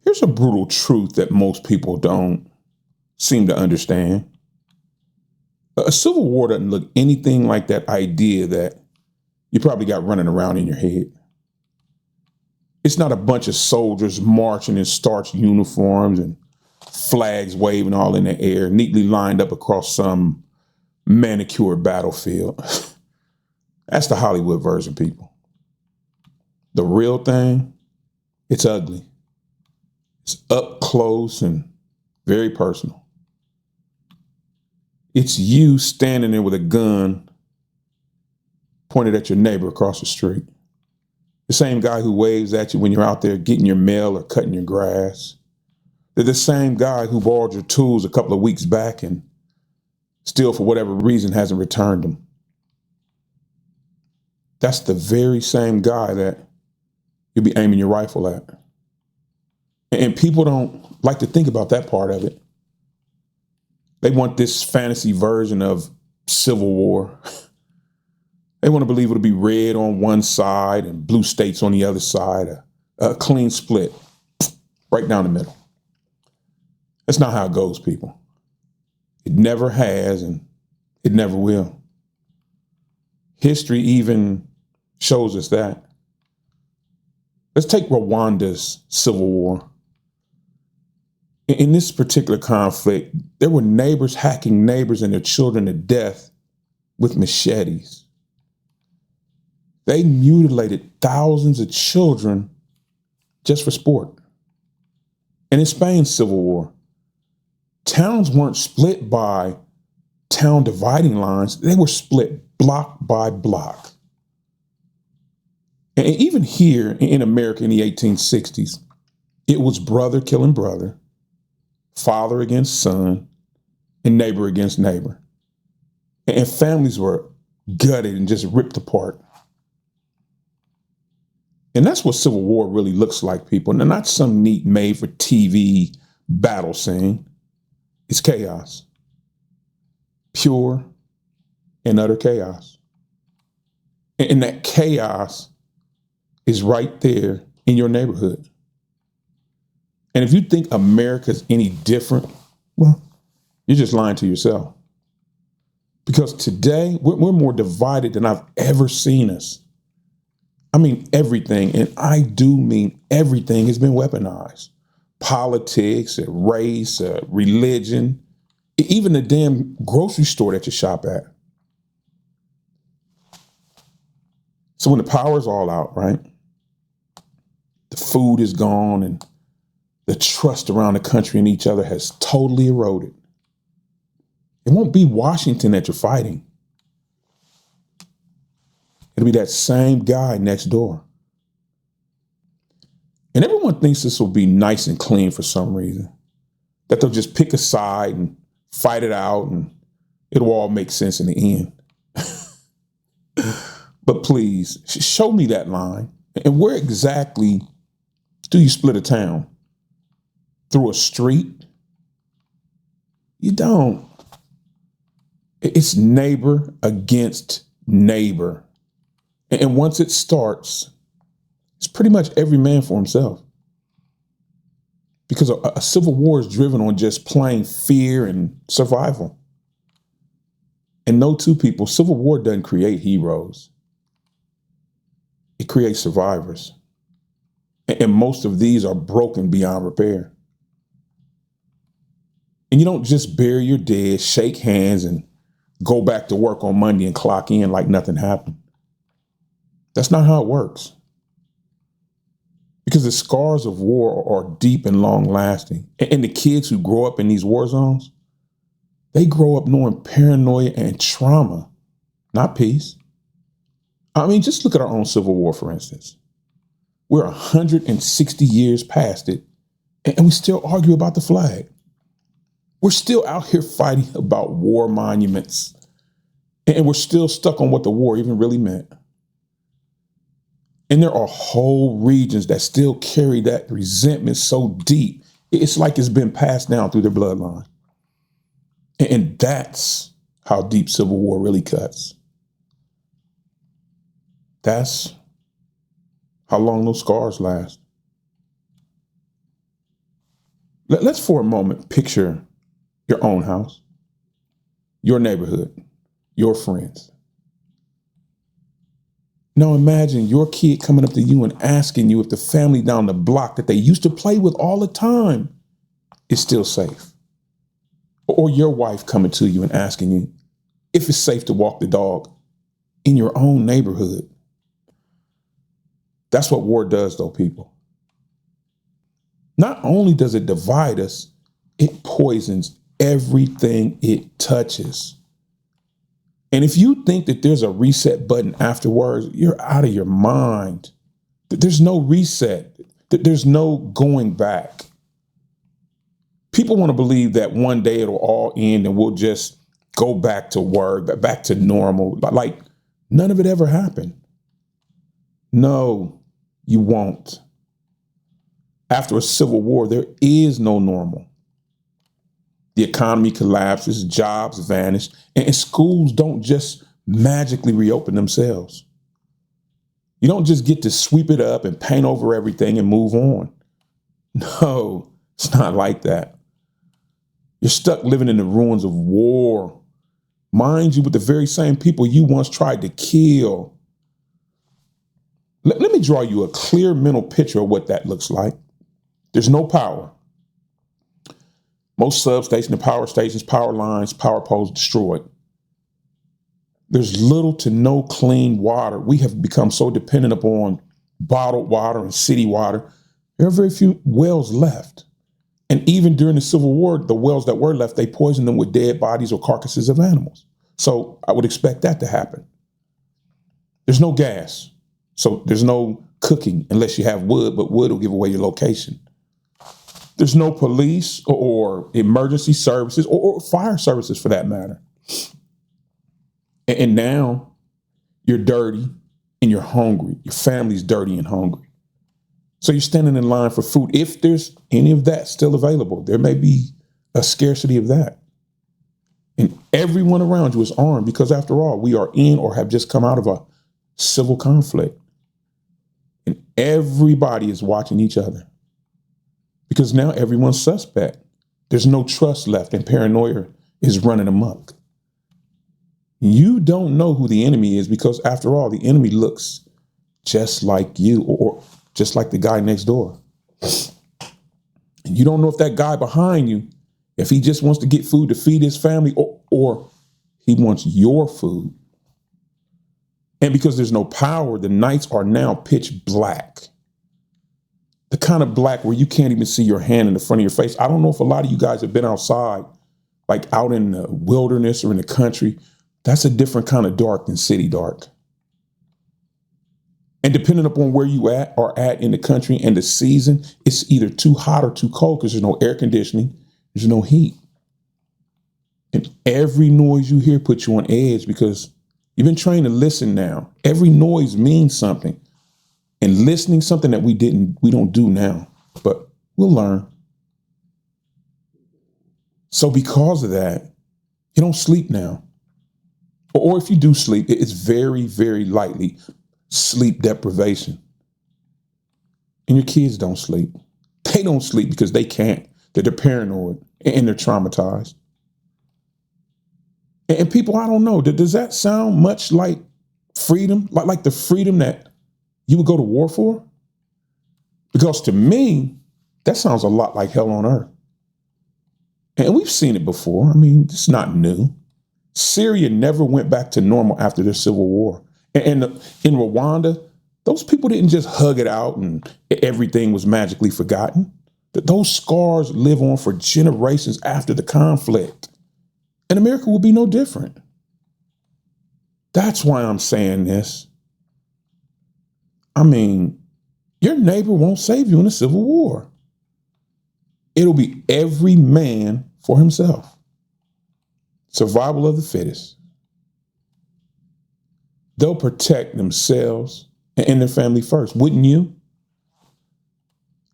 Here's a brutal truth that most people don't seem to understand. A civil war doesn't look anything like that idea that you probably got running around in your head. It's not a bunch of soldiers marching in starched uniforms and flags waving all in the air, neatly lined up across some manicured battlefield. That's the Hollywood version, people. The real thing, it's ugly. It's up close and very personal. It's you standing there with a gun pointed at your neighbor across the street. The same guy who waves at you when you're out there getting your mail or cutting your grass. They're the same guy who borrowed your tools a couple of weeks back and still, for whatever reason, hasn't returned them. That's the very same guy that you'll be aiming your rifle at. And people don't like to think about that part of it. They want this fantasy version of civil war. They want to believe it'll be red on one side and blue states on the other side, a clean split, right down the middle. That's not how it goes, people. It never has, and it never will. History even shows us that. Let's take Rwanda's civil war. In this particular conflict, there were neighbors hacking neighbors and their children to death with machetes. They mutilated thousands of children just for sport. And in Spain's civil war, towns weren't split by town dividing lines. They were split block by block. And even here in America in the 1860s, it was brother killing brother, father against son, and neighbor against neighbor. And families were gutted and just ripped apart. And that's what civil war really looks like, people. And not some neat made for TV battle scene. It's chaos. Pure and utter chaos. And that chaos is right there in your neighborhood. And if you think America's any different, well, you're just lying to yourself. Because today, we're more divided than I've ever seen us. I mean, everything, and I do mean everything, has been weaponized. Politics, race, religion, even the damn grocery store that you shop at. So when the power's all out, right? The food is gone and the trust around the country and each other has totally eroded. It won't be Washington that you're fighting. It'll be that same guy next door. And everyone thinks this will be nice and clean for some reason. That they'll just pick a side and fight it out and it'll all make sense in the end. But please, show me that line. And where exactly do you split a town? Through a street? You don't. It's neighbor against neighbor. And once it starts, it's pretty much every man for himself. Because a civil war is driven on just plain fear and survival. And no two people, civil war doesn't create heroes. It creates survivors. And most of these are broken beyond repair. And you don't just bury your dead, shake hands, and go back to work on Monday and clock in like nothing happened. That's not how it works. Because the scars of war are deep and long lasting. And the kids who grow up in these war zones, they grow up knowing paranoia and trauma, not peace. I mean, just look at our own Civil War, for instance. We're 160 years past it, and we still argue about the flag. We're still out here fighting about war monuments, and we're still stuck on what the war even really meant. And there are whole regions that still carry that resentment so deep, it's like it's been passed down through their bloodline. And that's how deep civil war really cuts. That's how long those scars last. Let's for a moment picture your own house, your neighborhood, your friends. Now imagine your kid coming up to you and asking you if the family down the block that they used to play with all the time is still safe. Or your wife coming to you and asking you if it's safe to walk the dog in your own neighborhood. That's what war does, though, people. Not only does it divide us, it poisons everything it touches. And if you think that there's a reset button afterwards, you're out of your mind. There's no reset. There's no going back. People want to believe that one day it'll all end and we'll just go back to work, back to normal. Like none of it ever happened. No, you won't. After a civil war, there is no normal. The economy collapses, jobs vanish, and schools don't just magically reopen themselves. You don't just get to sweep it up and paint over everything and move on. No, it's not like that. You're stuck living in the ruins of war, mind you, with the very same people you once tried to kill. Let me draw you a clear mental picture of what that looks like. There's no power. Most substations and power stations, power lines, power poles destroyed. There's little to no clean water. We have become so dependent upon bottled water and city water. There are very few wells left. And even during the Civil War, the wells that were left, they poisoned them with dead bodies or carcasses of animals. So I would expect that to happen. There's no gas. So there's no cooking unless you have wood, but wood will give away your location. There's no police or emergency services or fire services for that matter. And now you're dirty and you're hungry. Your family's dirty and hungry. So you're standing in line for food. If there's any of that still available, there may be a scarcity of that. And everyone around you is armed because after all, we are in or have just come out of a civil conflict. And everybody is watching each other. Because now everyone's suspect. There's no trust left and paranoia is running amok. You don't know who the enemy is because after all, the enemy looks just like you or just like the guy next door. And you don't know if that guy behind you, if he just wants to get food to feed his family or he wants your food. And because there's no power, the nights are now pitch black. The kind of black where you can't even see your hand in the front of your face. I don't know if a lot of you guys have been outside, like out in the wilderness or in the country. That's a different kind of dark than city dark. And depending upon where you are at in the country and the season, it's either too hot or too cold because there's no air conditioning, there's no heat. And every noise you hear puts you on edge because you've been trained to listen now. Every noise means something. And listening, something that we don't do now, but we'll learn. So because of that, you don't sleep now. Or if you do sleep, it's very, very lightly sleep deprivation. And your kids don't sleep. They don't sleep because they can't. They're paranoid and they're traumatized. And people, I don't know, does that sound much like freedom? Like the freedom that you would go to war for? Because to me, that sounds a lot like hell on earth. And we've seen it before. I mean, it's not new. Syria never went back to normal after their civil war. And in Rwanda, those people didn't just hug it out and everything was magically forgotten. Those scars live on for generations after the conflict. And America will be no different. That's why I'm saying this. I mean, your neighbor won't save you in a civil war. It'll be every man for himself. Survival of the fittest. They'll protect themselves and their family first, wouldn't you?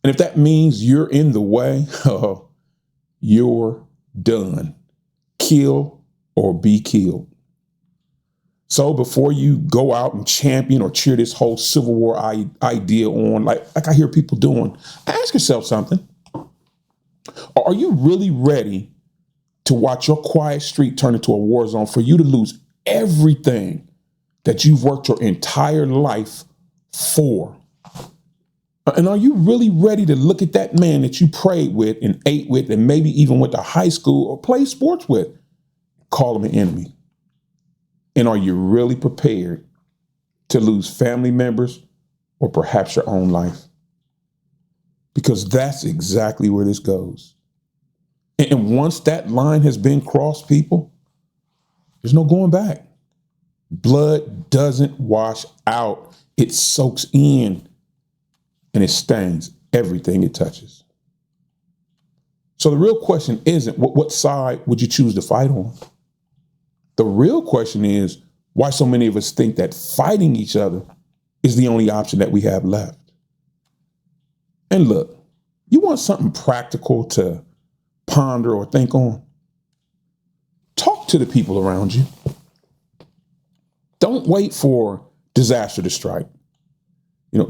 And if that means you're in the way, oh, you're done. Kill or be killed. So before you go out and champion or cheer this whole Civil War idea on, like I hear people doing, ask yourself something. Are you really ready to watch your quiet street turn into a war zone, for you to lose everything that you've worked your entire life for? And are you really ready to look at that man that you prayed with and ate with and maybe even went to high school or played sports with, call him an enemy? And are you really prepared to lose family members or perhaps your own life? Because that's exactly where this goes. And once that line has been crossed, people, there's no going back. Blood doesn't wash out. It soaks in and it stains everything it touches. So the real question isn't what side would you choose to fight on? The real question is why so many of us think that fighting each other is the only option that we have left. And look, you want something practical to ponder or think on? Talk to the people around you. Don't wait for disaster to strike.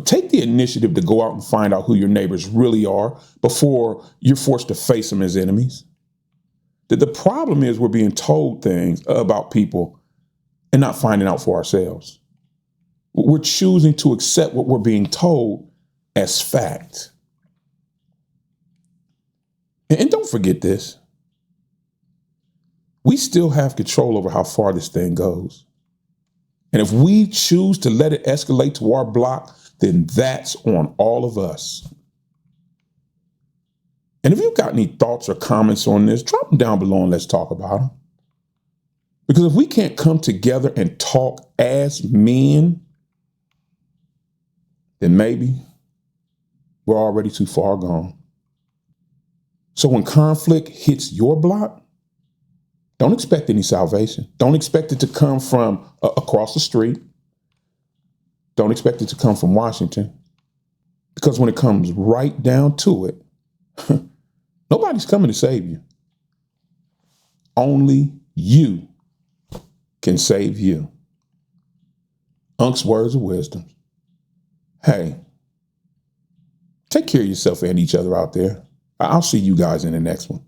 Take the initiative to go out and find out who your neighbors really are before you're forced to face them as enemies. The problem is we're being told things about people and not finding out for ourselves. We're choosing to accept what we're being told as fact. And don't forget this. We still have control over how far this thing goes. And if we choose to let it escalate to our block, then that's on all of us. And if you've got any thoughts or comments on this, drop them down below and let's talk about them. Because if we can't come together and talk as men, then maybe we're already too far gone. So when conflict hits your block, don't expect any salvation. Don't expect it to come from across the street. Don't expect it to come from Washington. Because when it comes right down to it, nobody's coming to save you. Only you can save you. Unc's words of wisdom. Hey, take care of yourself and each other out there. I'll see you guys in the next one.